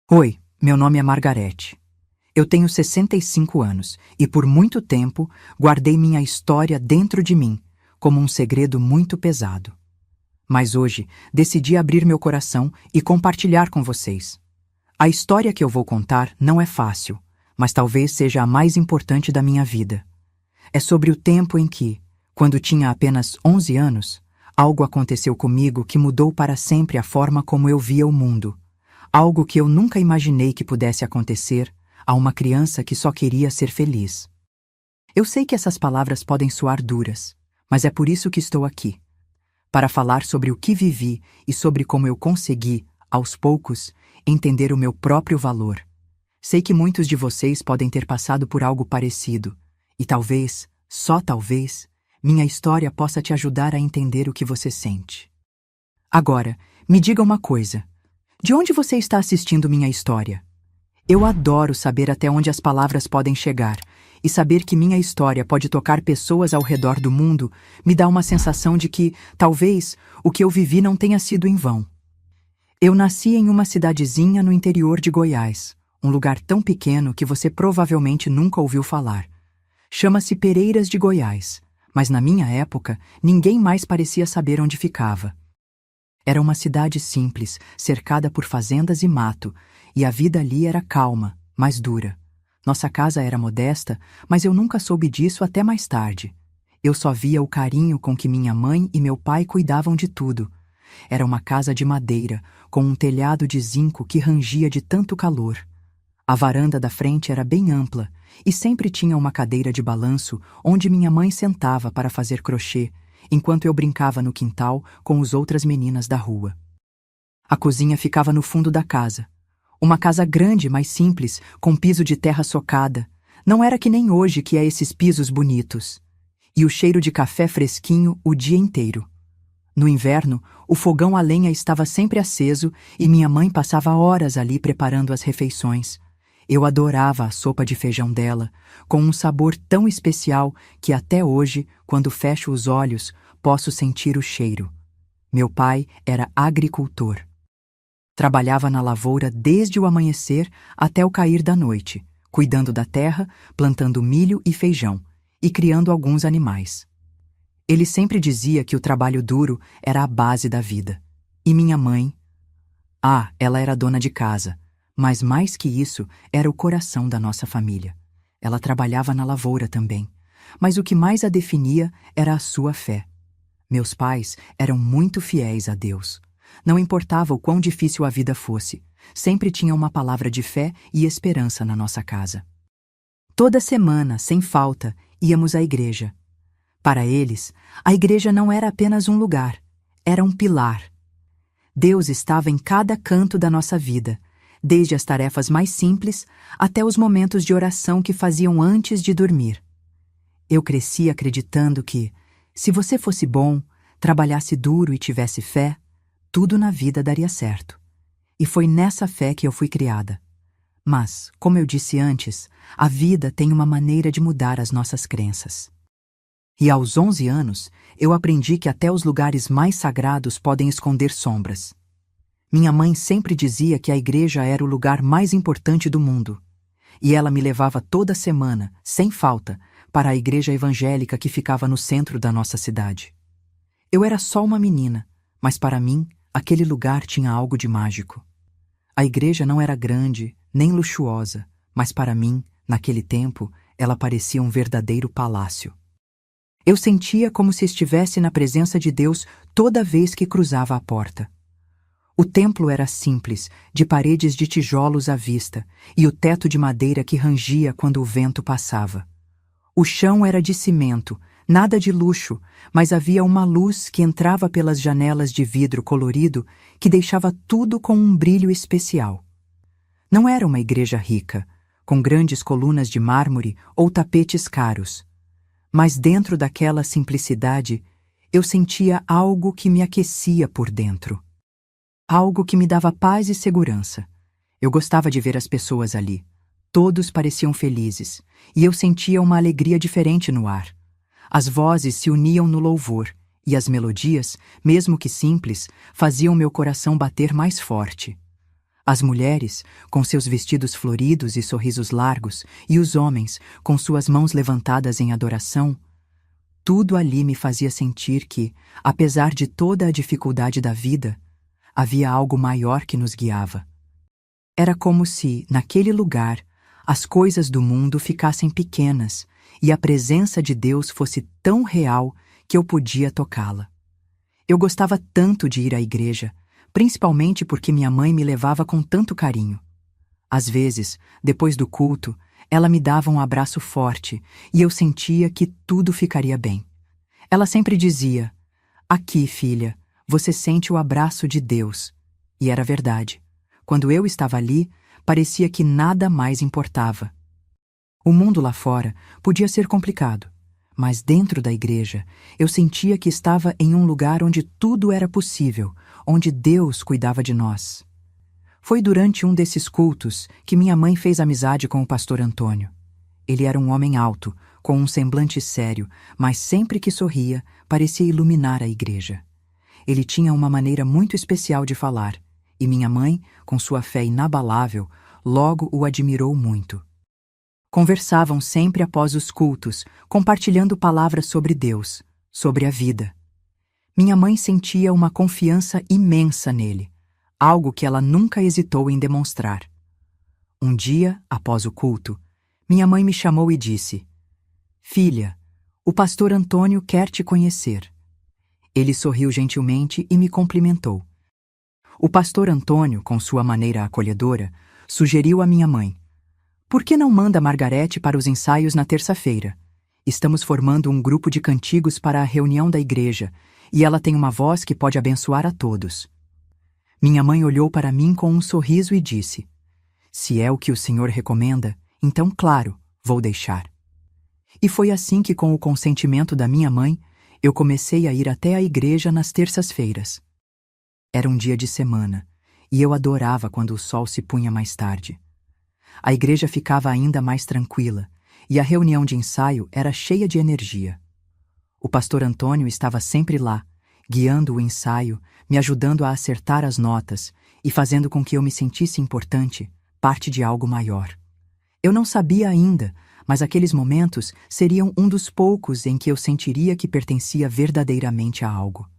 Oi, meu nome é Margarete. Eu tenho 65 anos e por muito tempo guardei minha história dentro de mim, como um segredo muito pesado. Mas hoje decidi abrir meu coração e compartilhar com vocês. A história que eu vou contar não é fácil, mas talvez seja a mais importante da minha vida. É sobre o tempo em que, quando tinha apenas 11 anos, algo aconteceu comigo que mudou para sempre a forma como eu via o mundo. Algo que eu nunca imaginei que pudesse acontecer a uma criança que só queria ser feliz. Eu sei que essas palavras podem soar duras, mas é por isso que estou aqui. Para falar sobre o que vivi e sobre como eu consegui, aos poucos, entender o meu próprio valor. Sei que muitos de vocês podem ter passado por algo parecido, e talvez, só talvez, minha história possa te ajudar a entender o que você sente. Agora, me diga uma coisa. De onde você está assistindo minha história? Eu adoro saber até onde as palavras podem chegar, e saber que minha história pode tocar pessoas ao redor do mundo me dá uma sensação de que, talvez, o que eu vivi não tenha sido em vão. Eu nasci em uma cidadezinha no interior de Goiás, um lugar tão pequeno que você provavelmente nunca ouviu falar. Chama-se Pereiras de Goiás, mas na minha época ninguém mais parecia saber onde ficava. Era uma cidade simples, cercada por fazendas e mato, e a vida ali era calma, mas dura. Nossa casa era modesta, mas eu nunca soube disso até mais tarde. Eu só via o carinho com que minha mãe e meu pai cuidavam de tudo. Era uma casa de madeira, com um telhado de zinco que rangia de tanto calor. A varanda da frente era bem ampla, e sempre tinha uma cadeira de balanço onde minha mãe sentava para fazer crochê, enquanto eu brincava no quintal com as outras meninas da rua. A cozinha ficava no fundo da casa. Uma casa grande, mas simples, com piso de terra socada. Não era que nem hoje que é esses pisos bonitos. E o cheiro de café fresquinho o dia inteiro. No inverno, o fogão a lenha estava sempre aceso e minha mãe passava horas ali preparando as refeições. Eu adorava a sopa de feijão dela, com um sabor tão especial que até hoje, quando fecho os olhos, posso sentir o cheiro. Meu pai era agricultor. Trabalhava na lavoura desde o amanhecer até o cair da noite, cuidando da terra, plantando milho e feijão, e criando alguns animais. Ele sempre dizia que o trabalho duro era a base da vida. E minha mãe? Ela era dona de casa. Mas mais que isso, era o coração da nossa família. Ela trabalhava na lavoura também. Mas o que mais a definia era a sua fé. Meus pais eram muito fiéis a Deus. Não importava o quão difícil a vida fosse, sempre tinha uma palavra de fé e esperança na nossa casa. Toda semana, sem falta, íamos à igreja. Para eles, a igreja não era apenas um lugar, era um pilar. Deus estava em cada canto da nossa vida, desde as tarefas mais simples até os momentos de oração que faziam antes de dormir. Eu cresci acreditando que, se você fosse bom, trabalhasse duro e tivesse fé, tudo na vida daria certo. E foi nessa fé que eu fui criada. Mas, como eu disse antes, a vida tem uma maneira de mudar as nossas crenças. E aos 11 anos, eu aprendi que até os lugares mais sagrados podem esconder sombras. Minha mãe sempre dizia que a igreja era o lugar mais importante do mundo. E ela me levava toda semana, sem falta, para a igreja evangélica que ficava no centro da nossa cidade. Eu era só uma menina, mas para mim, aquele lugar tinha algo de mágico. A igreja não era grande, nem luxuosa, mas para mim, naquele tempo, ela parecia um verdadeiro palácio. Eu sentia como se estivesse na presença de Deus toda vez que cruzava a porta. O templo era simples, de paredes de tijolos à vista, e o teto de madeira que rangia quando o vento passava. O chão era de cimento, nada de luxo, mas havia uma luz que entrava pelas janelas de vidro colorido que deixava tudo com um brilho especial. Não era uma igreja rica, com grandes colunas de mármore ou tapetes caros. Mas dentro daquela simplicidade, eu sentia algo que me aquecia por dentro. Algo que me dava paz e segurança. Eu gostava de ver as pessoas ali. Todos pareciam felizes, e eu sentia uma alegria diferente no ar. As vozes se uniam no louvor, e as melodias, mesmo que simples, faziam meu coração bater mais forte. As mulheres, com seus vestidos floridos e sorrisos largos, e os homens, com suas mãos levantadas em adoração, tudo ali me fazia sentir que, apesar de toda a dificuldade da vida, havia algo maior que nos guiava. Era como se, naquele lugar, as coisas do mundo ficassem pequenas e a presença de Deus fosse tão real que eu podia tocá-la. Eu gostava tanto de ir à igreja, principalmente porque minha mãe me levava com tanto carinho. Às vezes, depois do culto, ela me dava um abraço forte e eu sentia que tudo ficaria bem. Ela sempre dizia: "Aqui, filha, você sente o abraço de Deus." E era verdade. Quando eu estava ali, parecia que nada mais importava. O mundo lá fora podia ser complicado, mas dentro da igreja eu sentia que estava em um lugar onde tudo era possível, onde Deus cuidava de nós. Foi durante um desses cultos que minha mãe fez amizade com o pastor Antônio. Ele era um homem alto, com um semblante sério, mas sempre que sorria, parecia iluminar a igreja. Ele tinha uma maneira muito especial de falar, e minha mãe, com sua fé inabalável, logo o admirou muito. Conversavam sempre após os cultos, compartilhando palavras sobre Deus, sobre a vida. Minha mãe sentia uma confiança imensa nele, algo que ela nunca hesitou em demonstrar. Um dia, após o culto, minha mãe me chamou e disse: "Filha, o pastor Antônio quer te conhecer." Ele sorriu gentilmente e me cumprimentou. O pastor Antônio, com sua maneira acolhedora, sugeriu à minha mãe: "Por que não manda Margarete para os ensaios na terça-feira? Estamos formando um grupo de cantigos para a reunião da igreja, e ela tem uma voz que pode abençoar a todos." Minha mãe olhou para mim com um sorriso e disse: "Se é o que o senhor recomenda, então, claro, vou deixar." E foi assim que, com o consentimento da minha mãe, eu comecei a ir até a igreja nas terças-feiras. Era um dia de semana, e eu adorava quando o sol se punha mais tarde. A igreja ficava ainda mais tranquila, e a reunião de ensaio era cheia de energia. O pastor Antônio estava sempre lá, guiando o ensaio, me ajudando a acertar as notas e fazendo com que eu me sentisse importante, parte de algo maior. Eu não sabia ainda, mas aqueles momentos seriam um dos poucos em que eu sentiria que pertencia verdadeiramente a algo.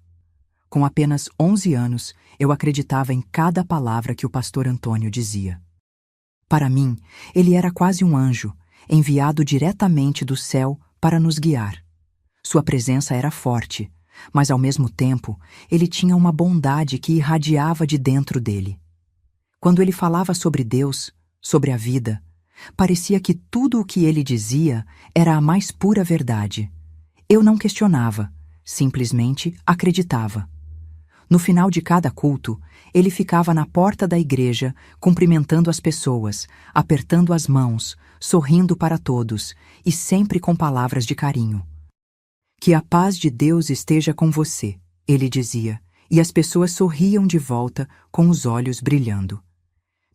Com apenas 11 anos, eu acreditava em cada palavra que o pastor Antônio dizia. Para mim, ele era quase um anjo, enviado diretamente do céu para nos guiar. Sua presença era forte, mas ao mesmo tempo, ele tinha uma bondade que irradiava de dentro dele. Quando ele falava sobre Deus, sobre a vida, parecia que tudo o que ele dizia era a mais pura verdade. Eu não questionava, simplesmente acreditava. No final de cada culto, ele ficava na porta da igreja, cumprimentando as pessoas, apertando as mãos, sorrindo para todos e sempre com palavras de carinho. "Que a paz de Deus esteja com você", ele dizia, e as pessoas sorriam de volta com os olhos brilhando.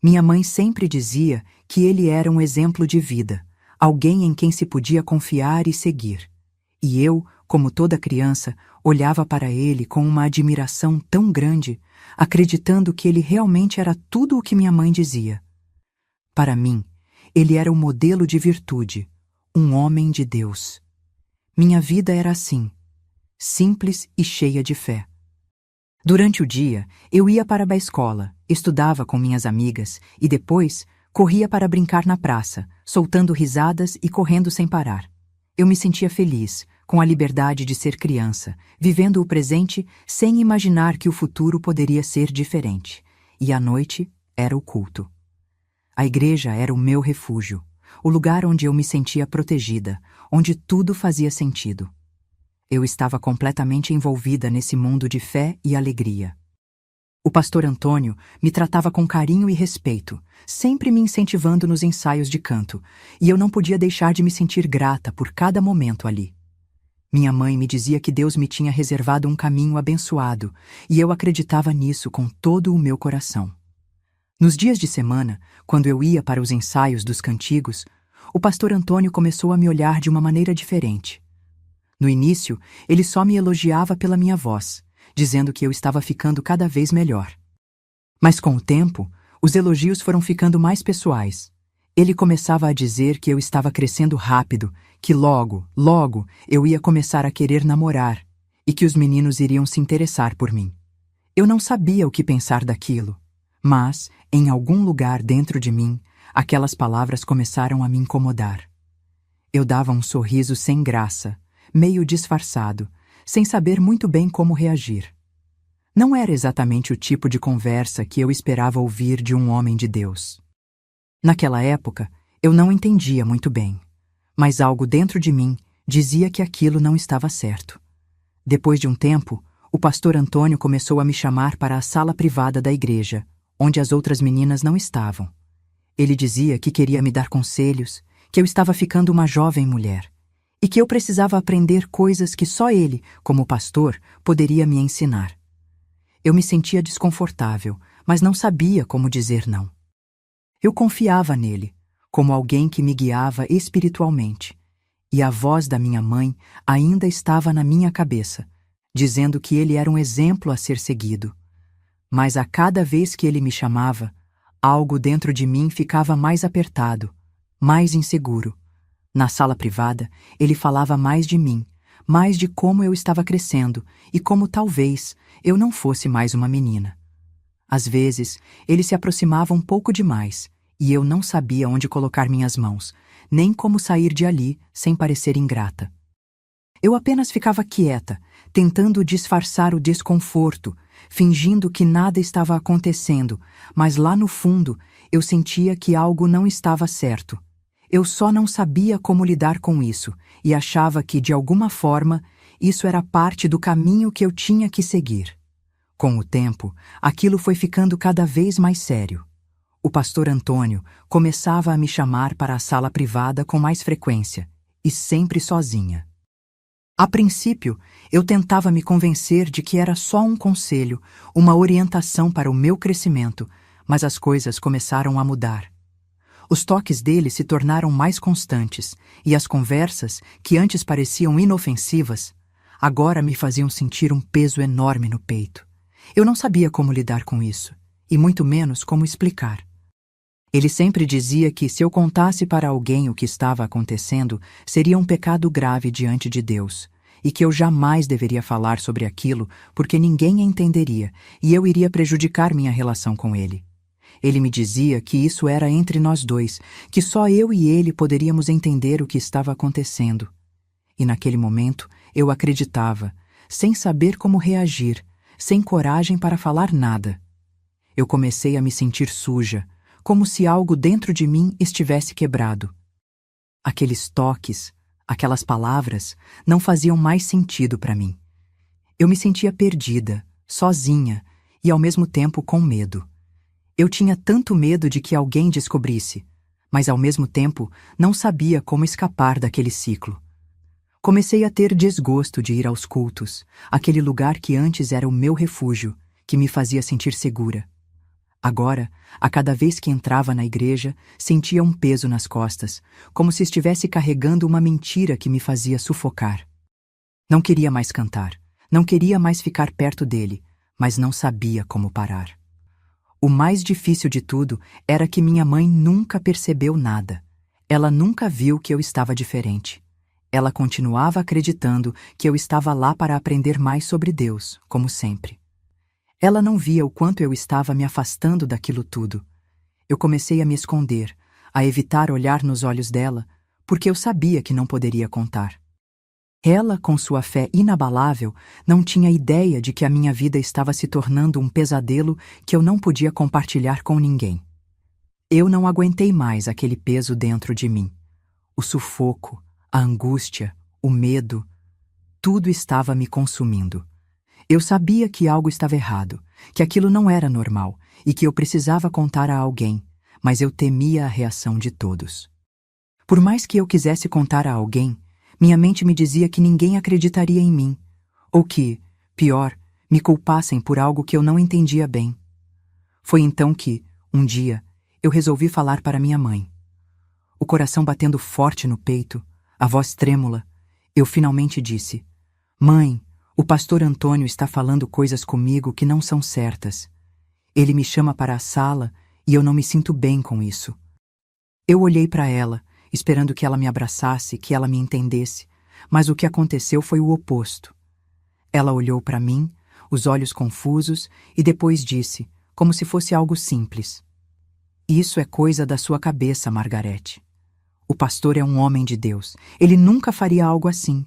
Minha mãe sempre dizia que ele era um exemplo de vida, alguém em quem se podia confiar e seguir. E eu, como toda criança, olhava para ele com uma admiração tão grande, acreditando que ele realmente era tudo o que minha mãe dizia. Para mim, ele era um modelo de virtude, um homem de Deus. Minha vida era assim, simples e cheia de fé. Durante o dia, eu ia para a escola, estudava com minhas amigas e depois corria para brincar na praça, soltando risadas e correndo sem parar. Eu me sentia feliz, com a liberdade de ser criança, vivendo o presente sem imaginar que o futuro poderia ser diferente. E à noite era o culto. A igreja era o meu refúgio, o lugar onde eu me sentia protegida, onde tudo fazia sentido. Eu estava completamente envolvida nesse mundo de fé e alegria. O pastor Antônio me tratava com carinho e respeito, sempre me incentivando nos ensaios de canto, e eu não podia deixar de me sentir grata por cada momento ali. Minha mãe me dizia que Deus me tinha reservado um caminho abençoado, e eu acreditava nisso com todo o meu coração. Nos dias de semana, quando eu ia para os ensaios dos cantigos, o pastor Antônio começou a me olhar de uma maneira diferente. No início, ele só me elogiava pela minha voz, dizendo que eu estava ficando cada vez melhor. Mas com o tempo, Os elogios foram ficando mais pessoais. Ele começava a dizer que eu estava crescendo rápido, que logo, logo, eu ia começar a querer namorar e que os meninos iriam se interessar por mim. Eu não sabia o que pensar daquilo, mas, em algum lugar dentro de mim, aquelas palavras começaram a me incomodar. Eu dava um sorriso sem graça, meio disfarçado, sem saber muito bem como reagir. Não era exatamente o tipo de conversa que eu esperava ouvir de um homem de Deus. Naquela época, eu não entendia muito bem, mas algo dentro de mim dizia que aquilo não estava certo. Depois de um tempo, o pastor Antônio começou a me chamar para a sala privada da igreja, onde as outras meninas não estavam. Ele dizia que queria me dar conselhos, que eu estava ficando uma jovem mulher, e que eu precisava aprender coisas que só ele, como pastor, poderia me ensinar. Eu me sentia desconfortável, mas não sabia como dizer não. Eu confiava nele, como alguém que me guiava espiritualmente, e a voz da minha mãe ainda estava na minha cabeça, dizendo que ele era um exemplo a ser seguido. Mas a cada vez que ele me chamava, algo dentro de mim ficava mais apertado, mais inseguro. Na sala privada, ele falava mais de mim, mais de como eu estava crescendo e como talvez eu não fosse mais uma menina. Às vezes, ele se aproximava um pouco demais e eu não sabia onde colocar minhas mãos, nem como sair de ali sem parecer ingrata. Eu apenas ficava quieta, tentando disfarçar o desconforto, fingindo que nada estava acontecendo, mas lá no fundo eu sentia que algo não estava certo. Eu só não sabia como lidar com isso e achava que, de alguma forma, isso era parte do caminho que eu tinha que seguir. Com o tempo, aquilo foi ficando cada vez mais sério. O pastor Antônio começava a me chamar para a sala privada com mais frequência, e sempre sozinha. A princípio, eu tentava me convencer de que era só um conselho, uma orientação para o meu crescimento, mas as coisas começaram a mudar. Os toques dele se tornaram mais constantes, e as conversas, que antes pareciam inofensivas, agora me faziam sentir um peso enorme no peito. Eu não sabia como lidar com isso, e muito menos como explicar. Ele sempre dizia que se eu contasse para alguém o que estava acontecendo, seria um pecado grave diante de Deus, e que eu jamais deveria falar sobre aquilo porque ninguém entenderia e eu iria prejudicar minha relação com ele. Ele me dizia que isso era entre nós dois, que só eu e ele poderíamos entender o que estava acontecendo. E naquele momento eu acreditava, sem saber como reagir, sem coragem para falar nada. Eu comecei a me sentir suja, como se algo dentro de mim estivesse quebrado. Aqueles toques, aquelas palavras, não faziam mais sentido para mim. Eu me sentia perdida, sozinha e ao mesmo tempo com medo. Eu tinha tanto medo de que alguém descobrisse, mas ao mesmo tempo não sabia como escapar daquele ciclo. Comecei a ter desgosto de ir aos cultos, aquele lugar que antes era o meu refúgio, que me fazia sentir segura. Agora, a cada vez que entrava na igreja, sentia um peso nas costas, como se estivesse carregando uma mentira que me fazia sufocar. Não queria mais cantar, não queria mais ficar perto dele, mas não sabia como parar. O mais difícil de tudo era que minha mãe nunca percebeu nada. Ela nunca viu que eu estava diferente. Ela continuava acreditando que eu estava lá para aprender mais sobre Deus, como sempre. Ela não via o quanto eu estava me afastando daquilo tudo. Eu comecei a me esconder, a evitar olhar nos olhos dela, porque eu sabia que não poderia contar. Ela, com sua fé inabalável, não tinha ideia de que a minha vida estava se tornando um pesadelo que eu não podia compartilhar com ninguém. Eu não aguentei mais aquele peso dentro de mim. O sufoco, a angústia, o medo, tudo estava me consumindo. Eu sabia que algo estava errado, que aquilo não era normal e que eu precisava contar a alguém, mas eu temia a reação de todos. Por mais que eu quisesse contar a alguém, minha mente me dizia que ninguém acreditaria em mim, ou que, pior, me culpassem por algo que eu não entendia bem. Foi então que, um dia, eu resolvi falar para minha mãe. O coração batendo forte no peito, a voz trêmula, eu finalmente disse: "Mãe, o pastor Antônio está falando coisas comigo que não são certas. Ele me chama para a sala e eu não me sinto bem com isso. Eu olhei para ela, esperando que ela me abraçasse, que ela me entendesse, mas o que aconteceu foi o oposto. Ela olhou para mim, os olhos confusos, e depois disse, como se fosse algo simples: "Isso é coisa da sua cabeça, Margarete. O pastor é um homem de Deus. Ele nunca faria algo assim.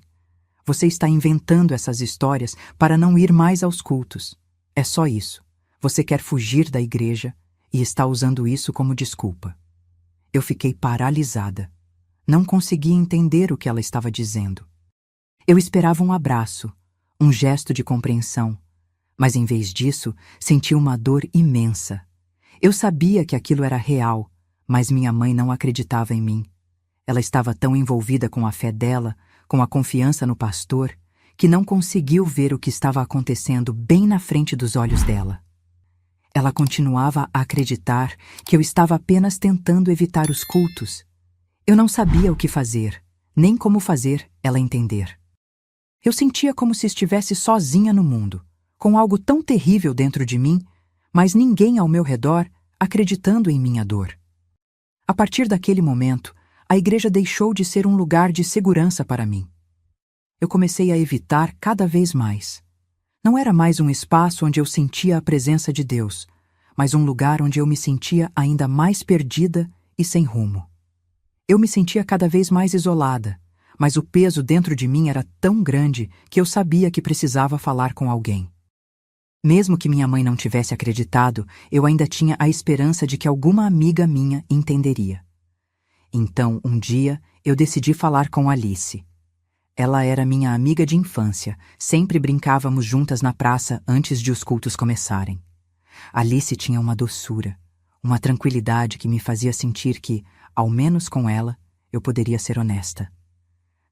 Você está inventando essas histórias para não ir mais aos cultos. É só isso. Você quer fugir da igreja e está usando isso como desculpa." Eu fiquei paralisada. Não conseguia entender o que ela estava dizendo. Eu esperava um abraço, um gesto de compreensão, mas em vez disso, senti uma dor imensa. Eu sabia que aquilo era real, mas minha mãe não acreditava em mim. Ela estava tão envolvida com a fé dela, com a confiança no pastor, que não conseguiu ver o que estava acontecendo bem na frente dos olhos dela. Ela continuava a acreditar que eu estava apenas tentando evitar os cultos. Eu não sabia o que fazer, nem como fazer ela entender. Eu sentia como se estivesse sozinha no mundo, com algo tão terrível dentro de mim, mas ninguém ao meu redor acreditando em minha dor. A partir daquele momento, a igreja deixou de ser um lugar de segurança para mim. Eu comecei a evitar cada vez mais. Não era mais um espaço onde eu sentia a presença de Deus, mas um lugar onde eu me sentia ainda mais perdida e sem rumo. Eu me sentia cada vez mais isolada, mas o peso dentro de mim era tão grande que eu sabia que precisava falar com alguém. Mesmo que minha mãe não tivesse acreditado, eu ainda tinha a esperança de que alguma amiga minha entenderia. Então, um dia, eu decidi falar com Alice. Ela era minha amiga de infância, sempre brincávamos juntas na praça antes de os cultos começarem. Alice tinha uma doçura, uma tranquilidade que me fazia sentir que, ao menos com ela, eu poderia ser honesta.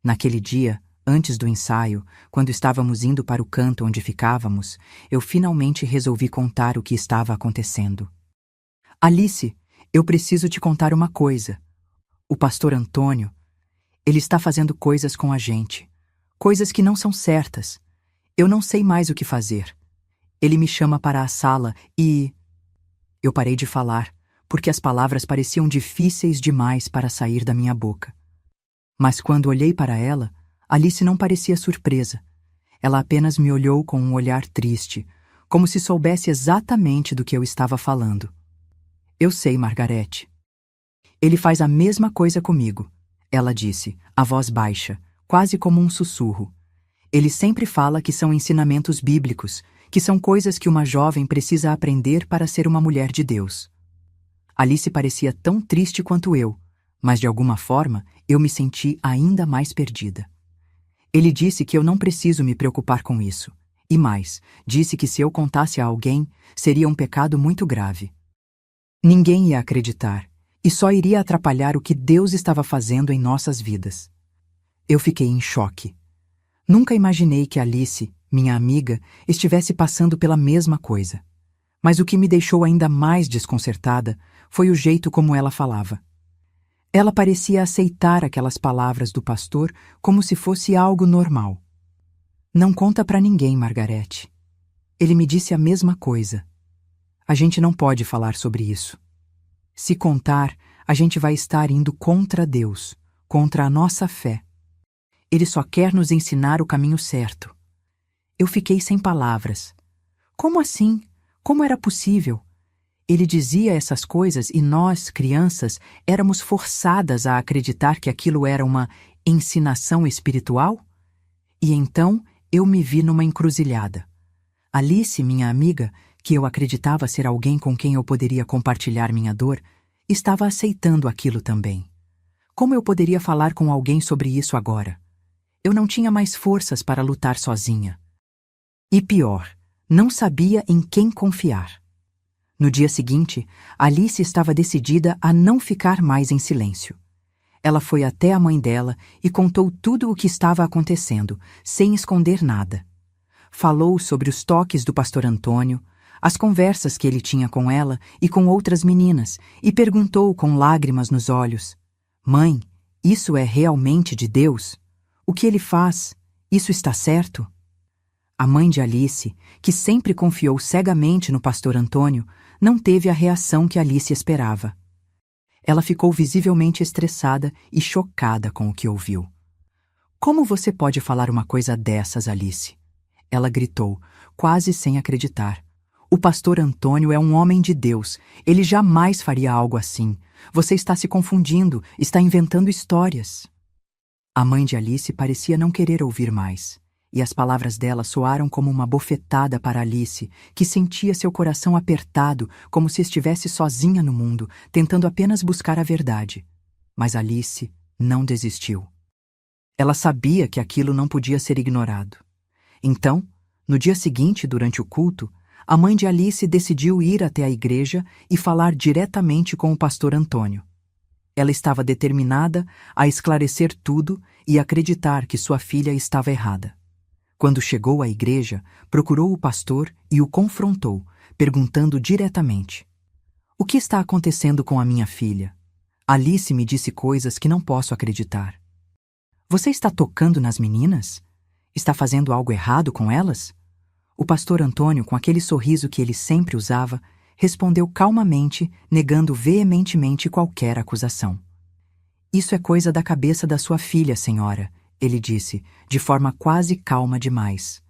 Naquele dia, antes do ensaio, quando estávamos indo para o canto onde ficávamos, eu finalmente resolvi contar o que estava acontecendo. "Alice, eu preciso te contar uma coisa. O pastor Antônio, ele está fazendo coisas com a gente. Coisas que não são certas. Eu não sei mais o que fazer. Ele me chama para a sala e..." Eu parei de falar, porque as palavras pareciam difíceis demais para sair da minha boca. Mas quando olhei para ela, Alice não parecia surpresa. Ela apenas me olhou com um olhar triste, como se soubesse exatamente do que eu estava falando. "Eu sei, Margarete. Ele faz a mesma coisa comigo", ela disse, a voz baixa, quase como um sussurro. "Ele sempre fala que são ensinamentos bíblicos, que são coisas que uma jovem precisa aprender para ser uma mulher de Deus." Alice parecia tão triste quanto eu, mas de alguma forma eu me senti ainda mais perdida. Ele disse que eu não preciso me preocupar com isso, e mais, disse que se eu contasse a alguém, seria um pecado muito grave. Ninguém ia acreditar, e só iria atrapalhar o que Deus estava fazendo em nossas vidas. Eu fiquei em choque. Nunca imaginei que Alice, minha amiga, estivesse passando pela mesma coisa. Mas o que me deixou ainda mais desconcertada foi o jeito como ela falava. Ela parecia aceitar aquelas palavras do pastor como se fosse algo normal. "Não conta para ninguém, Margarete. Ele me disse a mesma coisa. A gente não pode falar sobre isso. Se contar, a gente vai estar indo contra Deus, contra a nossa fé. Ele só quer nos ensinar o caminho certo." Eu fiquei sem palavras. Como assim? Como era possível? Ele dizia essas coisas e nós, crianças, éramos forçadas a acreditar que aquilo era uma ensinação espiritual? E então eu me vi numa encruzilhada. Alice, minha amiga, que eu acreditava ser alguém com quem eu poderia compartilhar minha dor, estava aceitando aquilo também. Como eu poderia falar com alguém sobre isso agora? Eu não tinha mais forças para lutar sozinha. E pior, não sabia em quem confiar. No dia seguinte, Alice estava decidida a não ficar mais em silêncio. Ela foi até a mãe dela e contou tudo o que estava acontecendo, sem esconder nada. Falou sobre os toques do pastor Antônio, as conversas que ele tinha com ela e com outras meninas, e perguntou com lágrimas nos olhos: "Mãe, isso é realmente de Deus? O que ele faz, isso está certo?" A mãe de Alice, que sempre confiou cegamente no pastor Antônio, não teve a reação que Alice esperava. Ela ficou visivelmente estressada e chocada com o que ouviu. Como você pode falar uma coisa dessas, Alice? Ela gritou, quase sem acreditar. O pastor Antônio é um homem de Deus. Ele jamais faria algo assim. Você está se confundindo, está inventando histórias. A mãe de Alice parecia não querer ouvir mais, e as palavras dela soaram como uma bofetada para Alice, que sentia seu coração apertado, como se estivesse sozinha no mundo, tentando apenas buscar a verdade. Mas Alice não desistiu. Ela sabia que aquilo não podia ser ignorado. Então, no dia seguinte, durante o culto, a mãe de Alice decidiu ir até a igreja e falar diretamente com o pastor Antônio. Ela estava determinada a esclarecer tudo e acreditar que sua filha estava errada. Quando chegou à igreja, procurou o pastor e o confrontou, perguntando diretamente: "O que está acontecendo com a minha filha? Alice me disse coisas que não posso acreditar. Você está tocando nas meninas? Está fazendo algo errado com elas?" O pastor Antônio, com aquele sorriso que ele sempre usava, respondeu calmamente, negando veementemente qualquer acusação. "Isso é coisa da cabeça da sua filha, senhora", ele disse, de forma quase calma demais.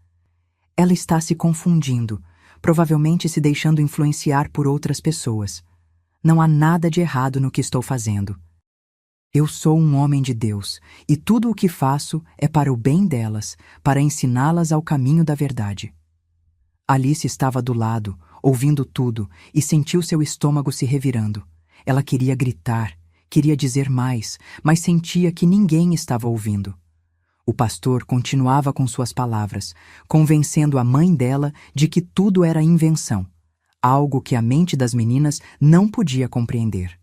"Ela está se confundindo, provavelmente se deixando influenciar por outras pessoas. Não há nada de errado no que estou fazendo. Eu sou um homem de Deus, e tudo o que faço é para o bem delas, para ensiná-las ao caminho da verdade." Alice estava do lado, ouvindo tudo, e sentiu seu estômago se revirando. Ela queria gritar, queria dizer mais, mas sentia que ninguém estava ouvindo. O pastor continuava com suas palavras, convencendo a mãe dela de que tudo era invenção, algo que a mente das meninas não podia compreender.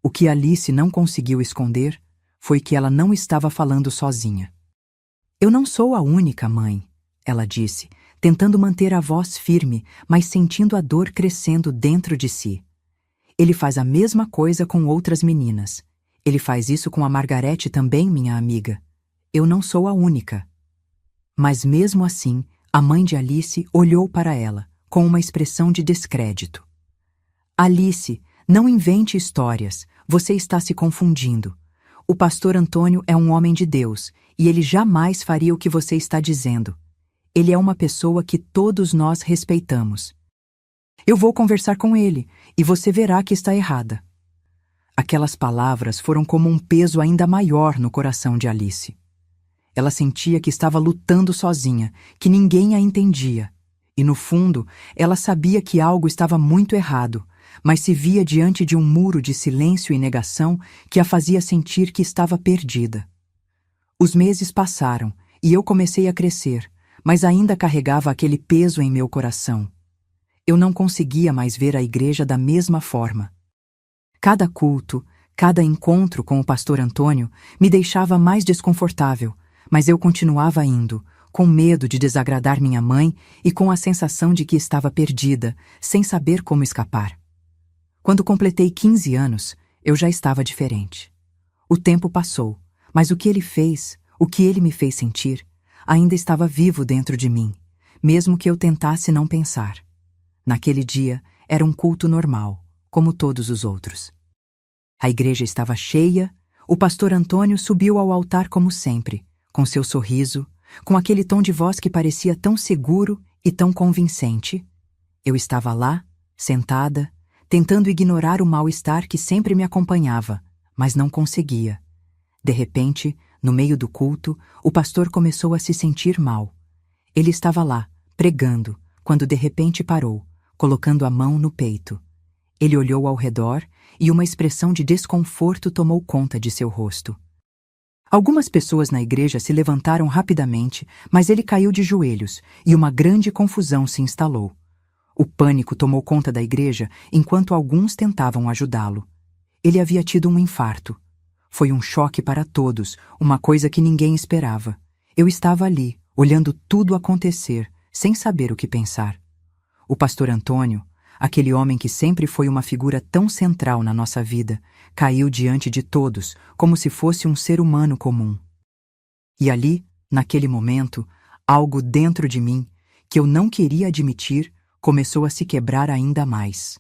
O que Alice não conseguiu esconder foi que ela não estava falando sozinha. "Eu não sou a única, mãe", ela disse, tentando manter a voz firme, mas sentindo a dor crescendo dentro de si. "Ele faz a mesma coisa com outras meninas. Ele faz isso com a Margarete também, minha amiga. Eu não sou a única." Mas mesmo assim, a mãe de Alice olhou para ela, com uma expressão de descrédito. "Alice, não invente histórias. Você está se confundindo. O pastor Antônio é um homem de Deus, e ele jamais faria o que você está dizendo. Ele é uma pessoa que todos nós respeitamos. Eu vou conversar com ele, e você verá que está errada." Aquelas palavras foram como um peso ainda maior no coração de Alice. Ela sentia que estava lutando sozinha, que ninguém a entendia. E no fundo, ela sabia que algo estava muito errado, mas se via diante de um muro de silêncio e negação que a fazia sentir que estava perdida. Os meses passaram, e eu comecei a crescer, mas ainda carregava aquele peso em meu coração. Eu não conseguia mais ver a igreja da mesma forma. Cada culto, cada encontro com o pastor Antônio me deixava mais desconfortável, mas eu continuava indo, com medo de desagradar minha mãe e com a sensação de que estava perdida, sem saber como escapar. Quando completei 15 anos, eu já estava diferente. O tempo passou, mas o que ele fez, o que ele me fez sentir, ainda estava vivo dentro de mim, mesmo que eu tentasse não pensar. Naquele dia, era um culto normal, como todos os outros. A igreja estava cheia, o pastor Antônio subiu ao altar como sempre, com seu sorriso, com aquele tom de voz que parecia tão seguro e tão convincente. Eu estava lá, sentada, tentando ignorar o mal-estar que sempre me acompanhava, mas não conseguia. De repente, no meio do culto, o pastor começou a se sentir mal. Ele estava lá, pregando, quando de repente parou, colocando a mão no peito. Ele olhou ao redor e uma expressão de desconforto tomou conta de seu rosto. Algumas pessoas na igreja se levantaram rapidamente, mas ele caiu de joelhos e uma grande confusão se instalou. O pânico tomou conta da igreja enquanto alguns tentavam ajudá-lo. Ele havia tido um infarto. Foi um choque para todos, uma coisa que ninguém esperava. Eu estava ali, olhando tudo acontecer, sem saber o que pensar. O pastor Antônio, aquele homem que sempre foi uma figura tão central na nossa vida, caiu diante de todos, como se fosse um ser humano comum. E ali, naquele momento, algo dentro de mim, que eu não queria admitir, começou a se quebrar ainda mais.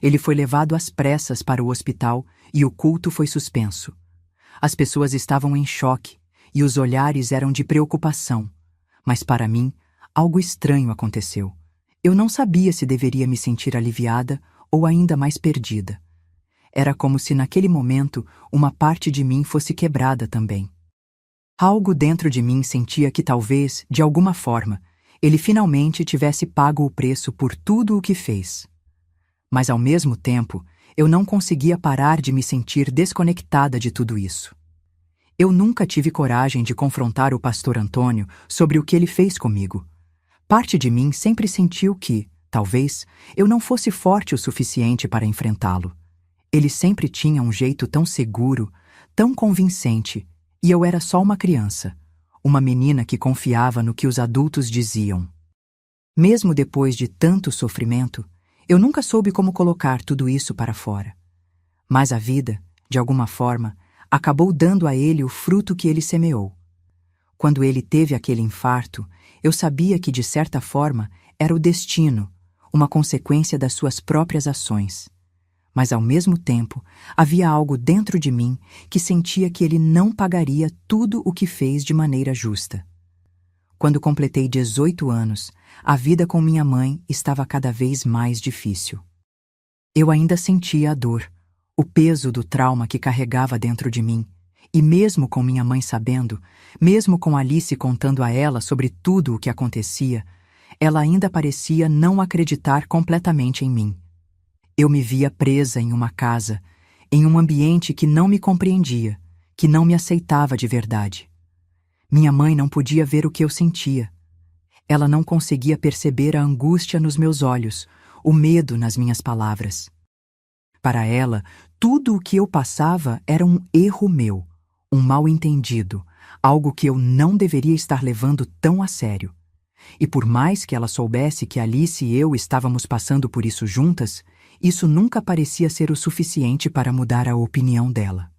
Ele foi levado às pressas para o hospital e o culto foi suspenso. As pessoas estavam em choque e os olhares eram de preocupação. Mas para mim, algo estranho aconteceu. Eu não sabia se deveria me sentir aliviada ou ainda mais perdida. Era como se naquele momento uma parte de mim fosse quebrada também. Algo dentro de mim sentia que talvez, de alguma forma, ele finalmente tivesse pago o preço por tudo o que fez. Mas ao mesmo tempo, eu não conseguia parar de me sentir desconectada de tudo isso. Eu nunca tive coragem de confrontar o pastor Antônio sobre o que ele fez comigo. Parte de mim sempre sentiu que, talvez, eu não fosse forte o suficiente para enfrentá-lo. Ele sempre tinha um jeito tão seguro, tão convincente, e eu era só uma criança, uma menina que confiava no que os adultos diziam. Mesmo depois de tanto sofrimento, eu nunca soube como colocar tudo isso para fora. Mas a vida, de alguma forma, acabou dando a ele o fruto que ele semeou. Quando ele teve aquele infarto, eu sabia que, de certa forma, era o destino, uma consequência das suas próprias ações. Mas, ao mesmo tempo, havia algo dentro de mim que sentia que ele não pagaria tudo o que fez de maneira justa. Quando completei 18 anos, a vida com minha mãe estava cada vez mais difícil. Eu ainda sentia a dor, o peso do trauma que carregava dentro de mim, e mesmo com minha mãe sabendo, mesmo com Alice contando a ela sobre tudo o que acontecia, ela ainda parecia não acreditar completamente em mim. Eu me via presa em uma casa, em um ambiente que não me compreendia, que não me aceitava de verdade. Minha mãe não podia ver o que eu sentia. Ela não conseguia perceber a angústia nos meus olhos, o medo nas minhas palavras. Para ela, tudo o que eu passava era um erro meu, um mal-entendido, algo que eu não deveria estar levando tão a sério. E por mais que ela soubesse que Alice e eu estávamos passando por isso juntas, isso nunca parecia ser o suficiente para mudar a opinião dela.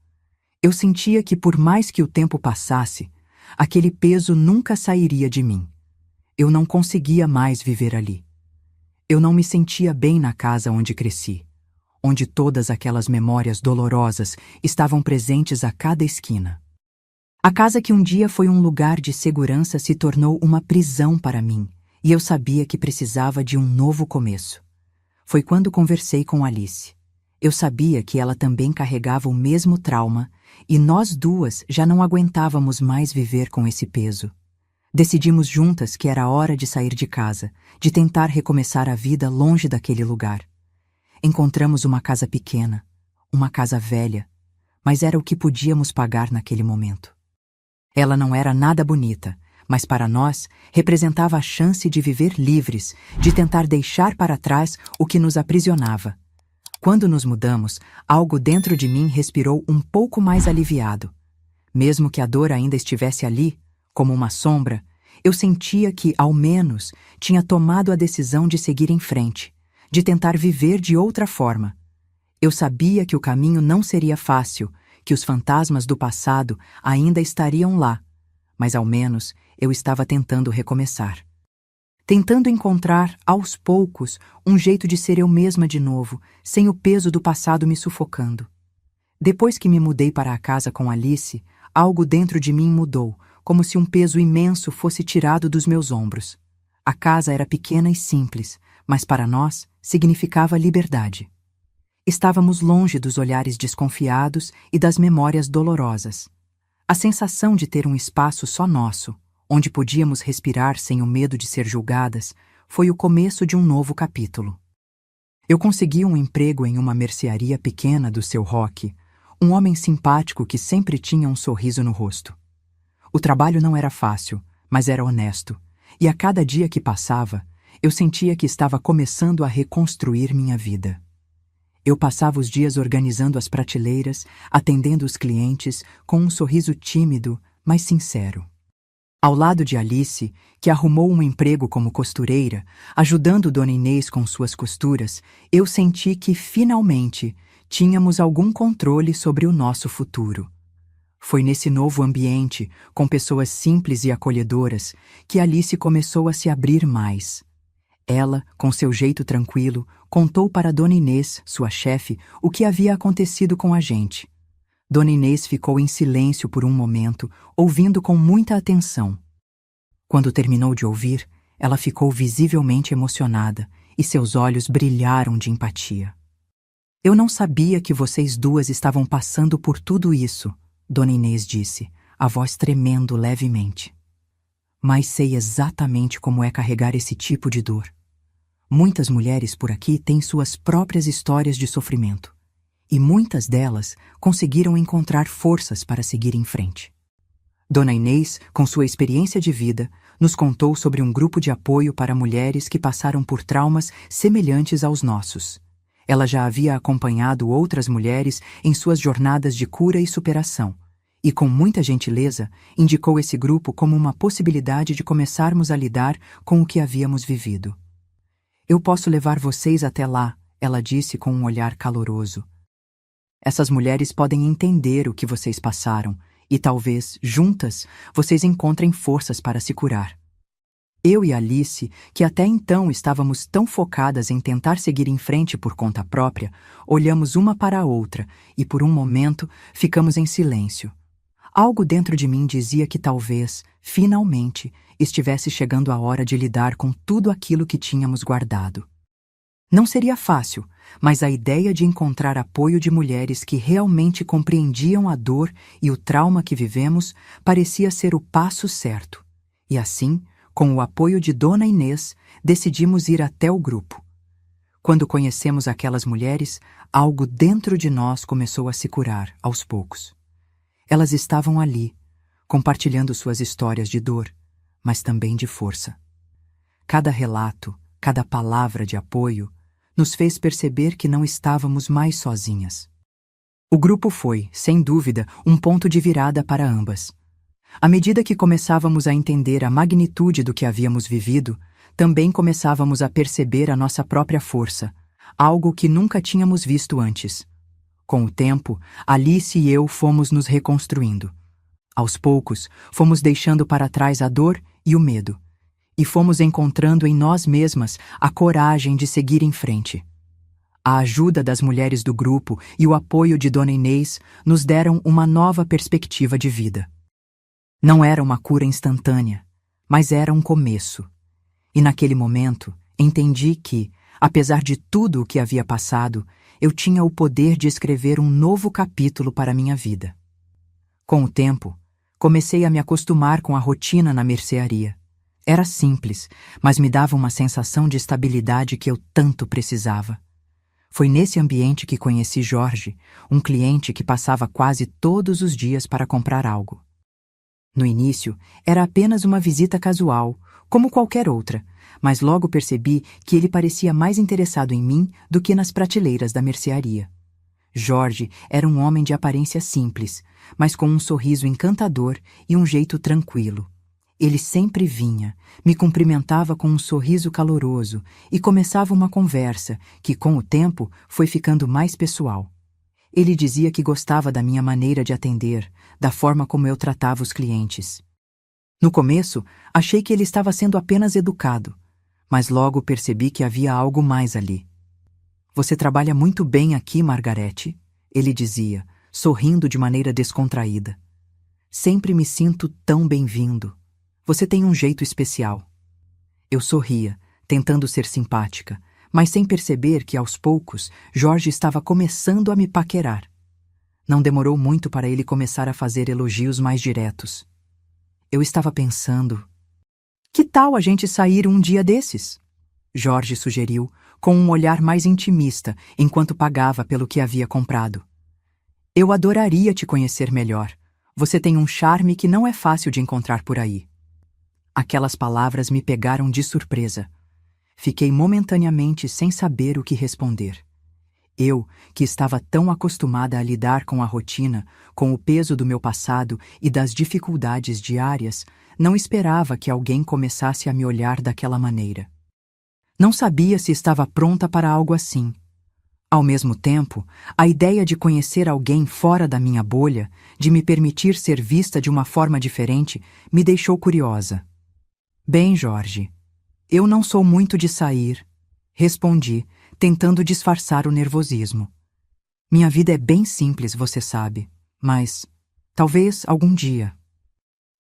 Eu sentia que por mais que o tempo passasse, aquele peso nunca sairia de mim. Eu não conseguia mais viver ali. Eu não me sentia bem na casa onde cresci, onde todas aquelas memórias dolorosas estavam presentes a cada esquina. A casa que um dia foi um lugar de segurança se tornou uma prisão para mim, e eu sabia que precisava de um novo começo. Foi quando conversei com Alice. Eu sabia que ela também carregava o mesmo trauma, e nós duas já não aguentávamos mais viver com esse peso. Decidimos juntas que era hora de sair de casa, de tentar recomeçar a vida longe daquele lugar. Encontramos uma casa pequena, uma casa velha, mas era o que podíamos pagar naquele momento. Ela não era nada bonita, mas para nós representava a chance de viver livres, de tentar deixar para trás o que nos aprisionava. Quando nos mudamos, algo dentro de mim respirou um pouco mais aliviado. Mesmo que a dor ainda estivesse ali, como uma sombra, eu sentia que, ao menos, tinha tomado a decisão de seguir em frente, de tentar viver de outra forma. Eu sabia que o caminho não seria fácil, que os fantasmas do passado ainda estariam lá, mas ao menos eu estava tentando recomeçar. Tentando encontrar, aos poucos, um jeito de ser eu mesma de novo, sem o peso do passado me sufocando. Depois que me mudei para a casa com Alice, algo dentro de mim mudou, como se um peso imenso fosse tirado dos meus ombros. A casa era pequena e simples, mas para nós significava liberdade. Estávamos longe dos olhares desconfiados e das memórias dolorosas. A sensação de ter um espaço só nosso, onde podíamos respirar sem o medo de ser julgadas, foi o começo de um novo capítulo. Eu consegui um emprego em uma mercearia pequena do seu Roque, um homem simpático que sempre tinha um sorriso no rosto. O trabalho não era fácil, mas era honesto, e a cada dia que passava, eu sentia que estava começando a reconstruir minha vida. Eu passava os dias organizando as prateleiras, atendendo os clientes, com um sorriso tímido, mas sincero. Ao lado de Alice, que arrumou um emprego como costureira, ajudando Dona Inês com suas costuras, eu senti que, finalmente, tínhamos algum controle sobre o nosso futuro. Foi nesse novo ambiente, com pessoas simples e acolhedoras, que Alice começou a se abrir mais. Ela, com seu jeito tranquilo, contou para Dona Inês, sua chefe, o que havia acontecido com a gente. Dona Inês ficou em silêncio por um momento, ouvindo com muita atenção. Quando terminou de ouvir, ela ficou visivelmente emocionada e seus olhos brilharam de empatia. Eu não sabia que vocês duas estavam passando por tudo isso, Dona Inês disse, a voz tremendo levemente. Mas sei exatamente como é carregar esse tipo de dor. Muitas mulheres por aqui têm suas próprias histórias de sofrimento, e muitas delas conseguiram encontrar forças para seguir em frente. Dona Inês, com sua experiência de vida, nos contou sobre um grupo de apoio para mulheres que passaram por traumas semelhantes aos nossos. Ela já havia acompanhado outras mulheres em suas jornadas de cura e superação, e com muita gentileza indicou esse grupo como uma possibilidade de começarmos a lidar com o que havíamos vivido. Eu posso levar vocês até lá, ela disse com um olhar caloroso. Essas mulheres podem entender o que vocês passaram e talvez, juntas, vocês encontrem forças para se curar. Eu e Alice, que até então estávamos tão focadas em tentar seguir em frente por conta própria, olhamos uma para a outra e, por um momento, ficamos em silêncio. Algo dentro de mim dizia que talvez, finalmente, estivesse chegando a hora de lidar com tudo aquilo que tínhamos guardado. Não seria fácil, mas a ideia de encontrar apoio de mulheres que realmente compreendiam a dor e o trauma que vivemos parecia ser o passo certo. E assim, com o apoio de Dona Inês, decidimos ir até o grupo. Quando conhecemos aquelas mulheres, algo dentro de nós começou a se curar, aos poucos. Elas estavam ali, compartilhando suas histórias de dor, mas também de força. Cada relato, cada palavra de apoio, nos fez perceber que não estávamos mais sozinhas. O grupo foi, sem dúvida, um ponto de virada para ambas. À medida que começávamos a entender a magnitude do que havíamos vivido, também começávamos a perceber a nossa própria força, algo que nunca tínhamos visto antes. Com o tempo, Alice e eu fomos nos reconstruindo. Aos poucos, fomos deixando para trás a dor e o medo, e fomos encontrando em nós mesmas a coragem de seguir em frente. A ajuda das mulheres do grupo e o apoio de Dona Inês nos deram uma nova perspectiva de vida. Não era uma cura instantânea, mas era um começo. E naquele momento, entendi que, apesar de tudo o que havia passado, eu tinha o poder de escrever um novo capítulo para minha vida. Com o tempo, comecei a me acostumar com a rotina na mercearia. Era simples, mas me dava uma sensação de estabilidade que eu tanto precisava. Foi nesse ambiente que conheci Jorge, um cliente que passava quase todos os dias para comprar algo. No início, era apenas uma visita casual, como qualquer outra, mas logo percebi que ele parecia mais interessado em mim do que nas prateleiras da mercearia. Jorge era um homem de aparência simples, mas com um sorriso encantador e um jeito tranquilo. Ele sempre vinha, me cumprimentava com um sorriso caloroso e começava uma conversa que, com o tempo, foi ficando mais pessoal. Ele dizia que gostava da minha maneira de atender, da forma como eu tratava os clientes. No começo, achei que ele estava sendo apenas educado, mas logo percebi que havia algo mais ali. Você trabalha muito bem aqui, Margarete, ele dizia, sorrindo de maneira descontraída. Sempre me sinto tão bem-vindo. Você tem um jeito especial. Eu sorria, tentando ser simpática, mas sem perceber que, aos poucos, Jorge estava começando a me paquerar. Não demorou muito para ele começar a fazer elogios mais diretos. Eu estava pensando... Que tal a gente sair um dia desses? Jorge sugeriu, com um olhar mais intimista, enquanto pagava pelo que havia comprado. Eu adoraria te conhecer melhor. Você tem um charme que não é fácil de encontrar por aí. Aquelas palavras me pegaram de surpresa. Fiquei momentaneamente sem saber o que responder. Eu, que estava tão acostumada a lidar com a rotina, com o peso do meu passado e das dificuldades diárias, não esperava que alguém começasse a me olhar daquela maneira. Não sabia se estava pronta para algo assim. Ao mesmo tempo, a ideia de conhecer alguém fora da minha bolha, de me permitir ser vista de uma forma diferente, me deixou curiosa. Bem, Jorge, Eu não sou muito de sair, respondi, tentando disfarçar o nervosismo. Minha vida é bem simples, você sabe, mas talvez algum dia.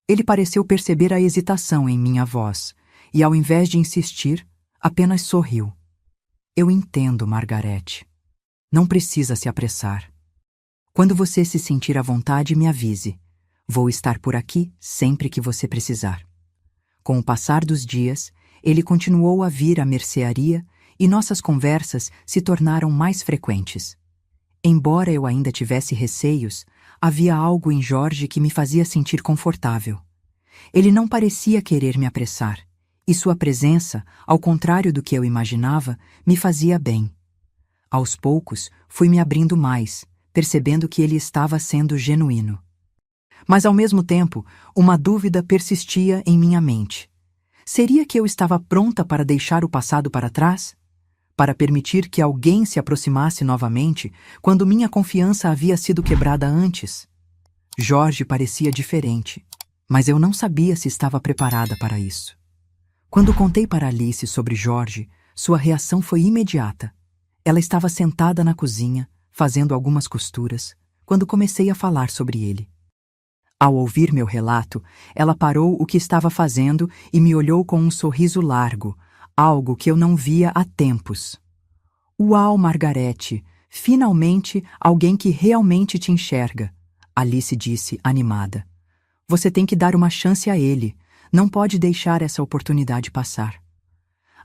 Ele pareceu perceber a hesitação em minha voz e, ao invés de insistir, apenas sorriu. Eu entendo, Margarete. Não precisa se apressar. Quando você se sentir à vontade, me avise. Vou estar por aqui sempre que você precisar. Com o passar dos dias, ele continuou a vir à mercearia e nossas conversas se tornaram mais frequentes. Embora eu ainda tivesse receios, havia algo em Jorge que me fazia sentir confortável. Ele não parecia querer me apressar, e sua presença, ao contrário do que eu imaginava, me fazia bem. Aos poucos, fui me abrindo mais, percebendo que ele estava sendo genuíno. Mas, ao mesmo tempo, uma dúvida persistia em minha mente. Seria que eu estava pronta para deixar o passado para trás? Para permitir que alguém se aproximasse novamente, quando minha confiança havia sido quebrada antes? Jorge parecia diferente, mas eu não sabia se estava preparada para isso. Quando contei para Alice sobre Jorge, sua reação foi imediata. Ela estava sentada na cozinha, fazendo algumas costuras, quando comecei a falar sobre ele. Ao ouvir meu relato, ela parou o que estava fazendo e me olhou com um sorriso largo, algo que eu não via há tempos. Uau, Margarete! Finalmente alguém que realmente te enxerga, Alice disse, animada. Você tem que dar uma chance a ele, não pode deixar essa oportunidade passar.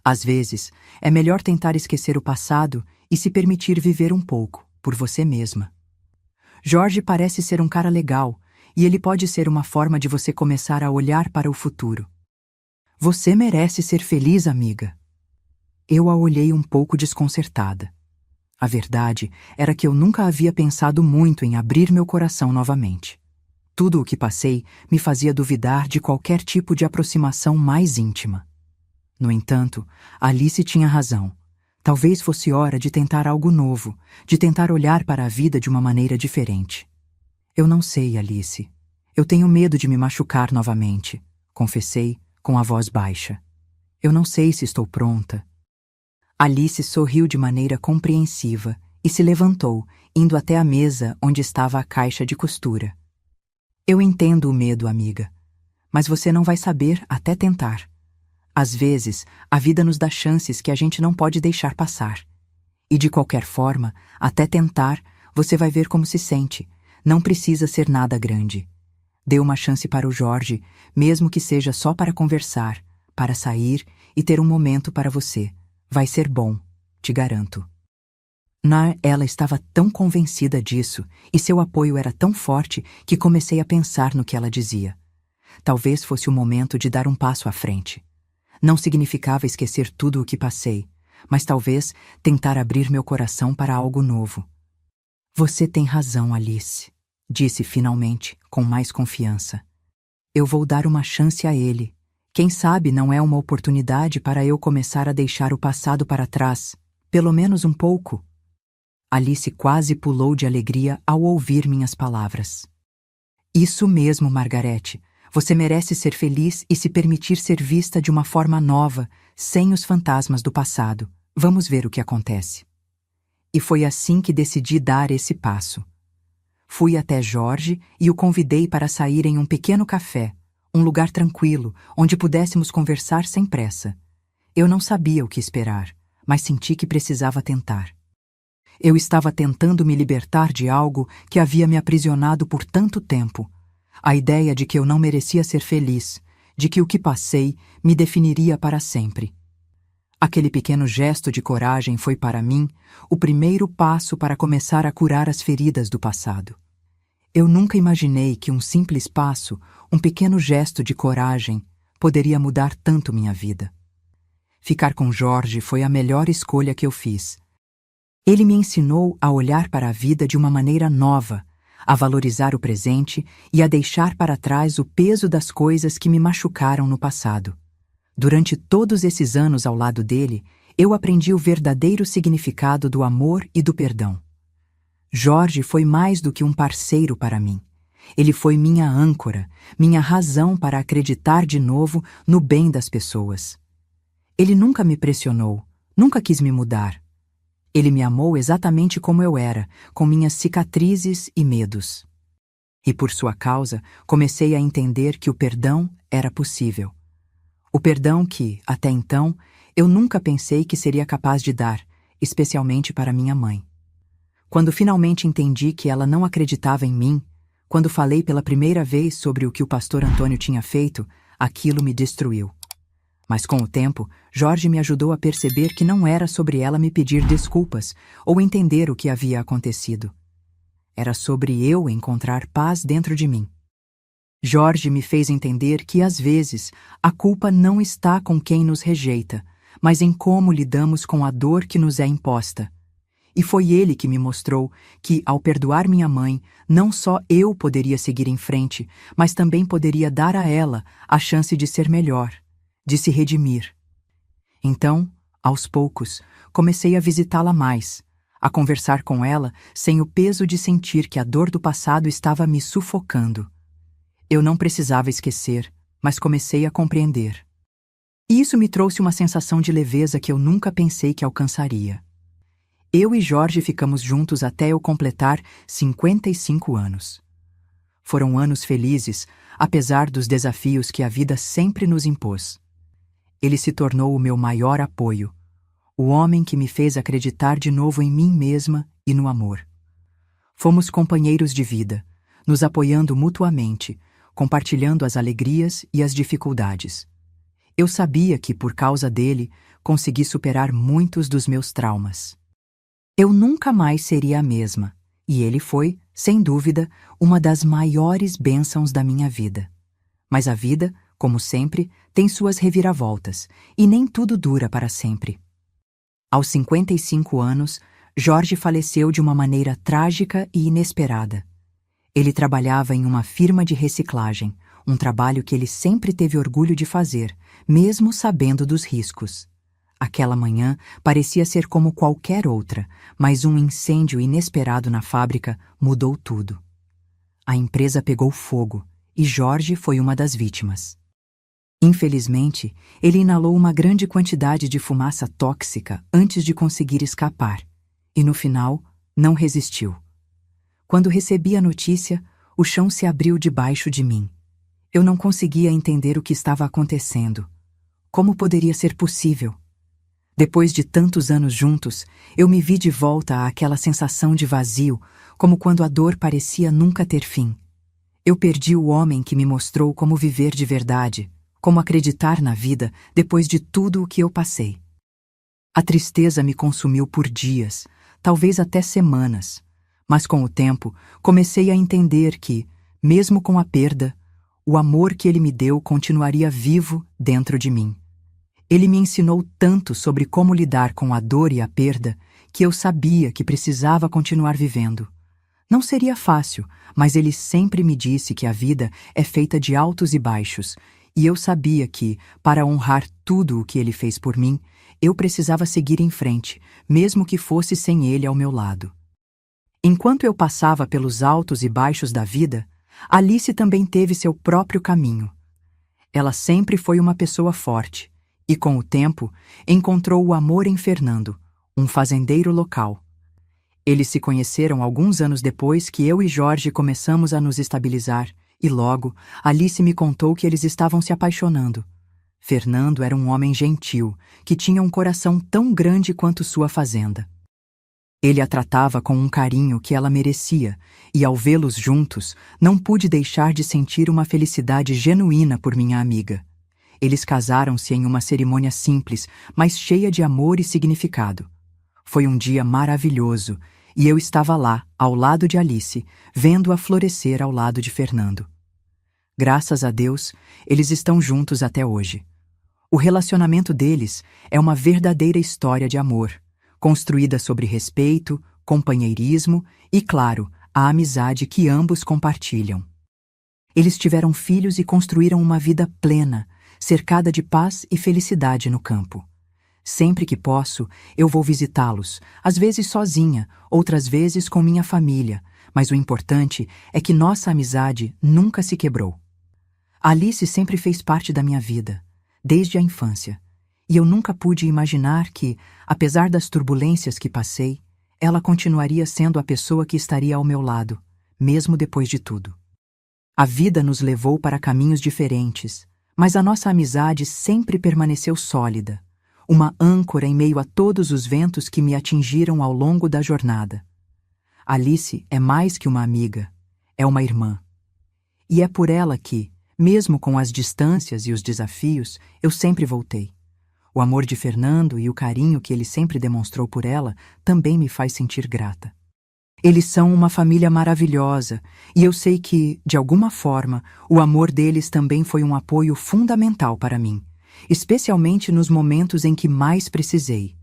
Às vezes, é melhor tentar esquecer o passado e se permitir viver um pouco, por você mesma. Jorge parece ser um cara legal, e ele pode ser uma forma de você começar a olhar para o futuro. Você merece ser feliz, amiga. Eu a olhei um pouco desconcertada. A verdade era que eu nunca havia pensado muito em abrir meu coração novamente. Tudo o que passei me fazia duvidar de qualquer tipo de aproximação mais íntima. No entanto, Alice tinha razão. Talvez fosse hora de tentar algo novo, de tentar olhar para a vida de uma maneira diferente. Eu não sei, Alice. Eu tenho medo de me machucar novamente, confessei, com a voz baixa. Eu não sei se estou pronta. Alice sorriu de maneira compreensiva e se levantou, indo até a mesa onde estava a caixa de costura. Eu entendo o medo, amiga, mas você não vai saber até tentar. Às vezes, a vida nos dá chances que a gente não pode deixar passar. E de qualquer forma, até tentar, você vai ver como se sente. Não precisa ser nada grande. Dê uma chance para o Jorge, mesmo que seja só para conversar, para sair e ter um momento para você. Vai ser bom, te garanto. Ela estava tão convencida disso, e seu apoio era tão forte que comecei a pensar no que ela dizia. Talvez fosse o momento de dar um passo à frente. Não significava esquecer tudo o que passei, mas talvez tentar abrir meu coração para algo novo. Você tem razão, Alice, disse finalmente, com mais confiança. Eu vou dar uma chance a ele. Quem sabe não é uma oportunidade para eu começar a deixar o passado para trás, pelo menos um pouco. Alice quase pulou de alegria ao ouvir minhas palavras. Isso mesmo, Margarete. Você merece ser feliz e se permitir ser vista de uma forma nova, sem os fantasmas do passado. Vamos ver o que acontece. E foi assim que decidi dar esse passo. Fui até Jorge e o convidei para sair em um pequeno café, um lugar tranquilo, onde pudéssemos conversar sem pressa. Eu não sabia o que esperar, mas senti que precisava tentar. Eu estava tentando me libertar de algo que havia me aprisionado por tanto tempo. A ideia de que eu não merecia ser feliz, de que o que passei me definiria para sempre. Aquele pequeno gesto de coragem foi para mim o primeiro passo para começar a curar as feridas do passado. Eu nunca imaginei que um simples passo, um pequeno gesto de coragem, poderia mudar tanto minha vida. Ficar com Jorge foi a melhor escolha que eu fiz. Ele me ensinou a olhar para a vida de uma maneira nova, a valorizar o presente e a deixar para trás o peso das coisas que me machucaram no passado. Durante todos esses anos ao lado dele, eu aprendi o verdadeiro significado do amor e do perdão. Jorge foi mais do que um parceiro para mim. Ele foi minha âncora, minha razão para acreditar de novo no bem das pessoas. Ele nunca me pressionou, nunca quis me mudar. Ele me amou exatamente como eu era, com minhas cicatrizes e medos. E por sua causa, comecei a entender que o perdão era possível. O perdão que, até então, eu nunca pensei que seria capaz de dar, especialmente para minha mãe. Quando finalmente entendi que ela não acreditava em mim, quando falei pela primeira vez sobre o que o pastor Antônio tinha feito, aquilo me destruiu. Mas com o tempo, Jorge me ajudou a perceber que não era sobre ela me pedir desculpas ou entender o que havia acontecido. Era sobre eu encontrar paz dentro de mim. Jorge me fez entender que, às vezes, a culpa não está com quem nos rejeita, mas em como lidamos com a dor que nos é imposta. E foi ele que me mostrou que, ao perdoar minha mãe, não só eu poderia seguir em frente, mas também poderia dar a ela a chance de ser melhor, de se redimir. Então, aos poucos, comecei a visitá-la mais, a conversar com ela sem o peso de sentir que a dor do passado estava me sufocando. Eu não precisava esquecer, mas comecei a compreender. E isso me trouxe uma sensação de leveza que eu nunca pensei que alcançaria. Eu e Jorge ficamos juntos até eu completar 55 anos. Foram anos felizes, apesar dos desafios que a vida sempre nos impôs. Ele se tornou o meu maior apoio, o homem que me fez acreditar de novo em mim mesma e no amor. Fomos companheiros de vida, nos apoiando mutuamente, compartilhando as alegrias e as dificuldades. Eu sabia que, por causa dele, consegui superar muitos dos meus traumas. Eu nunca mais seria a mesma, e ele foi, sem dúvida, uma das maiores bênçãos da minha vida. Mas a vida, como sempre, tem suas reviravoltas, e nem tudo dura para sempre. Aos 55 anos, Jorge faleceu de uma maneira trágica e inesperada. Ele trabalhava em uma firma de reciclagem, um trabalho que ele sempre teve orgulho de fazer, mesmo sabendo dos riscos. Aquela manhã parecia ser como qualquer outra, mas um incêndio inesperado na fábrica mudou tudo. A empresa pegou fogo e Jorge foi uma das vítimas. Infelizmente, ele inalou uma grande quantidade de fumaça tóxica antes de conseguir escapar, e no final, não resistiu. Quando recebi a notícia, o chão se abriu debaixo de mim. Eu não conseguia entender o que estava acontecendo. Como poderia ser possível? Depois de tantos anos juntos, eu me vi de volta àquela sensação de vazio, como quando a dor parecia nunca ter fim. Eu perdi o homem que me mostrou como viver de verdade, como acreditar na vida depois de tudo o que eu passei. A tristeza me consumiu por dias, talvez até semanas, mas com o tempo comecei a entender que, mesmo com a perda, o amor que ele me deu continuaria vivo dentro de mim. Ele me ensinou tanto sobre como lidar com a dor e a perda que eu sabia que precisava continuar vivendo. Não seria fácil, mas ele sempre me disse que a vida é feita de altos e baixos, e eu sabia que, para honrar tudo o que ele fez por mim, eu precisava seguir em frente, mesmo que fosse sem ele ao meu lado. Enquanto eu passava pelos altos e baixos da vida, Alice também teve seu próprio caminho. Ela sempre foi uma pessoa forte, e com o tempo encontrou o amor em Fernando, um fazendeiro local. Eles se conheceram alguns anos depois que eu e Jorge começamos a nos estabilizar, e logo Alice me contou que eles estavam se apaixonando. Fernando era um homem gentil, que tinha um coração tão grande quanto sua fazenda. Ele a tratava com um carinho que ela merecia, e ao vê-los juntos, não pude deixar de sentir uma felicidade genuína por minha amiga. Eles casaram-se em uma cerimônia simples, mas cheia de amor e significado. Foi um dia maravilhoso, e eu estava lá, ao lado de Alice, vendo-a florescer ao lado de Fernando. Graças a Deus, eles estão juntos até hoje. O relacionamento deles é uma verdadeira história de amor, construída sobre respeito, companheirismo e, claro, a amizade que ambos compartilham. Eles tiveram filhos e construíram uma vida plena, cercada de paz e felicidade no campo. Sempre que posso, eu vou visitá-los, às vezes sozinha, outras vezes com minha família, mas o importante é que nossa amizade nunca se quebrou. Alice sempre fez parte da minha vida, desde a infância, e eu nunca pude imaginar que, apesar das turbulências que passei, ela continuaria sendo a pessoa que estaria ao meu lado, mesmo depois de tudo. A vida nos levou para caminhos diferentes, mas a nossa amizade sempre permaneceu sólida, uma âncora em meio a todos os ventos que me atingiram ao longo da jornada. Alice é mais que uma amiga, é uma irmã. E é por ela que, mesmo com as distâncias e os desafios, eu sempre voltei. O amor de Fernando e o carinho que ele sempre demonstrou por ela também me faz sentir grata. Eles são uma família maravilhosa, e eu sei que, de alguma forma, o amor deles também foi um apoio fundamental para mim, especialmente nos momentos em que mais precisei.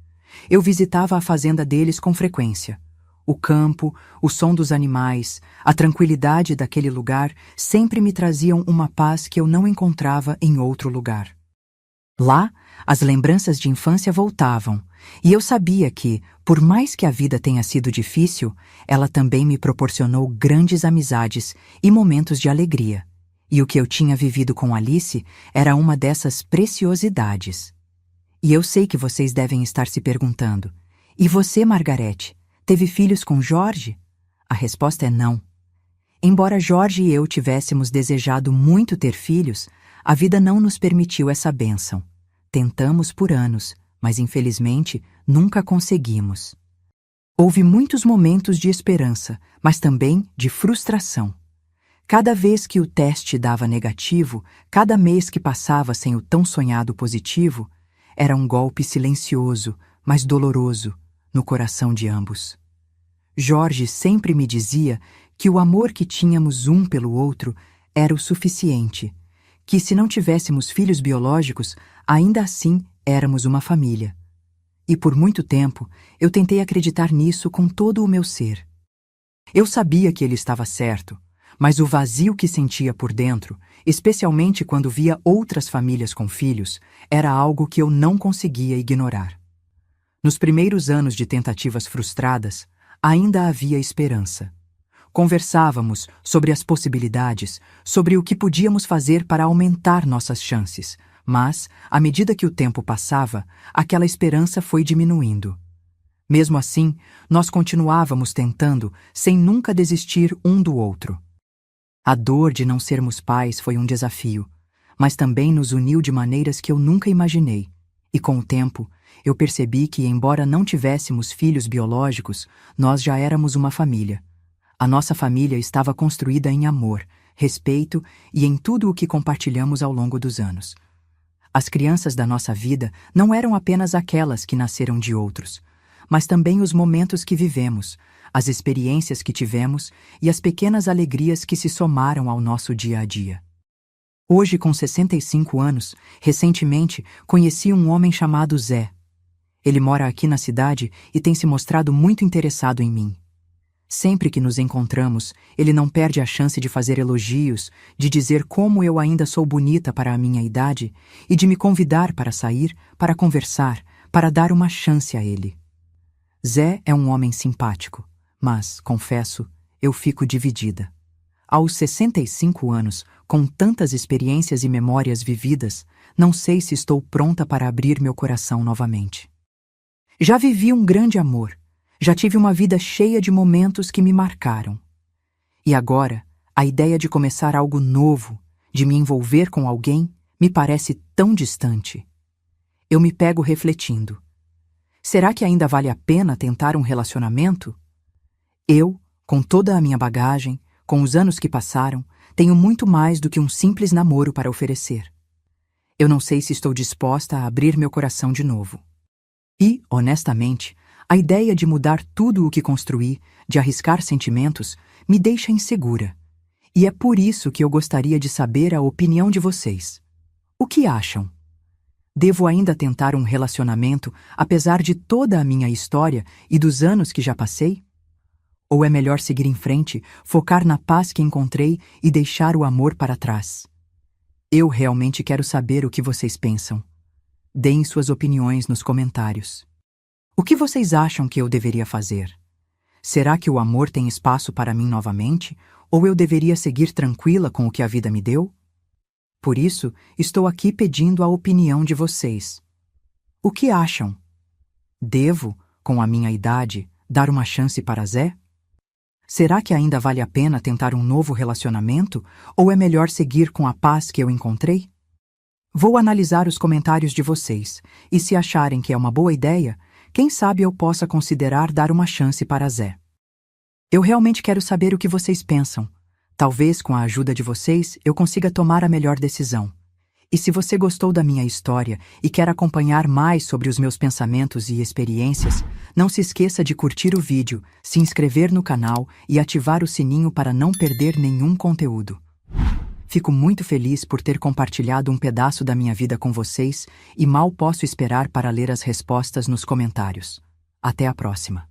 Eu visitava a fazenda deles com frequência. O campo, o som dos animais, a tranquilidade daquele lugar sempre me traziam uma paz que eu não encontrava em outro lugar. Lá, as lembranças de infância voltavam, e eu sabia que, por mais que a vida tenha sido difícil, ela também me proporcionou grandes amizades e momentos de alegria. E o que eu tinha vivido com Alice era uma dessas preciosidades. E eu sei que vocês devem estar se perguntando: e você, Margarete, teve filhos com Jorge? A resposta é não. Embora Jorge e eu tivéssemos desejado muito ter filhos, a vida não nos permitiu essa bênção. Tentamos por anos, mas infelizmente nunca conseguimos. Houve muitos momentos de esperança, mas também de frustração. Cada vez que o teste dava negativo, cada mês que passava sem o tão sonhado positivo, era um golpe silencioso, mas doloroso, no coração de ambos. Jorge sempre me dizia que o amor que tínhamos um pelo outro era o suficiente, que se não tivéssemos filhos biológicos, ainda assim éramos uma família. E por muito tempo eu tentei acreditar nisso com todo o meu ser. Eu sabia que ele estava certo, mas o vazio que sentia por dentro, especialmente quando via outras famílias com filhos, era algo que eu não conseguia ignorar. Nos primeiros anos de tentativas frustradas, ainda havia esperança. Conversávamos sobre as possibilidades, sobre o que podíamos fazer para aumentar nossas chances, mas, à medida que o tempo passava, aquela esperança foi diminuindo. Mesmo assim, nós continuávamos tentando, sem nunca desistir um do outro. A dor de não sermos pais foi um desafio, mas também nos uniu de maneiras que eu nunca imaginei. E com o tempo, eu percebi que, embora não tivéssemos filhos biológicos, nós já éramos uma família. A nossa família estava construída em amor, respeito e em tudo o que compartilhamos ao longo dos anos. As crianças da nossa vida não eram apenas aquelas que nasceram de outros, mas também os momentos que vivemos, as experiências que tivemos e as pequenas alegrias que se somaram ao nosso dia a dia. Hoje, com 65 anos, recentemente conheci um homem chamado Zé. Ele mora aqui na cidade e tem se mostrado muito interessado em mim. Sempre que nos encontramos, ele não perde a chance de fazer elogios, de dizer como eu ainda sou bonita para a minha idade e de me convidar para sair, para conversar, para dar uma chance a ele. Zé é um homem simpático, mas, confesso, eu fico dividida. Aos 65 anos, com tantas experiências e memórias vividas, não sei se estou pronta para abrir meu coração novamente. Já vivi um grande amor. Já tive uma vida cheia de momentos que me marcaram. E agora, a ideia de começar algo novo, de me envolver com alguém, me parece tão distante. Eu me pego refletindo. Será que ainda vale a pena tentar um relacionamento? Eu, com toda a minha bagagem, com os anos que passaram, tenho muito mais do que um simples namoro para oferecer. Eu não sei se estou disposta a abrir meu coração de novo. E, honestamente, a ideia de mudar tudo o que construí, de arriscar sentimentos, me deixa insegura. E é por isso que eu gostaria de saber a opinião de vocês. O que acham? Devo ainda tentar um relacionamento, apesar de toda a minha história e dos anos que já passei? Ou é melhor seguir em frente, focar na paz que encontrei e deixar o amor para trás? Eu realmente quero saber o que vocês pensam. Deem suas opiniões nos comentários. O que vocês acham que eu deveria fazer? Será que o amor tem espaço para mim novamente, ou eu deveria seguir tranquila com o que a vida me deu? Por isso, estou aqui pedindo a opinião de vocês. O que acham? Devo, com a minha idade, dar uma chance para Zé? Será que ainda vale a pena tentar um novo relacionamento ou é melhor seguir com a paz que eu encontrei? Vou analisar os comentários de vocês e se acharem que é uma boa ideia, quem sabe eu possa considerar dar uma chance para Zé. Eu realmente quero saber o que vocês pensam. Talvez com a ajuda de vocês eu consiga tomar a melhor decisão. E se você gostou da minha história e quer acompanhar mais sobre os meus pensamentos e experiências, não se esqueça de curtir o vídeo, se inscrever no canal e ativar o sininho para não perder nenhum conteúdo. Fico muito feliz por ter compartilhado um pedaço da minha vida com vocês e mal posso esperar para ler as respostas nos comentários. Até a próxima.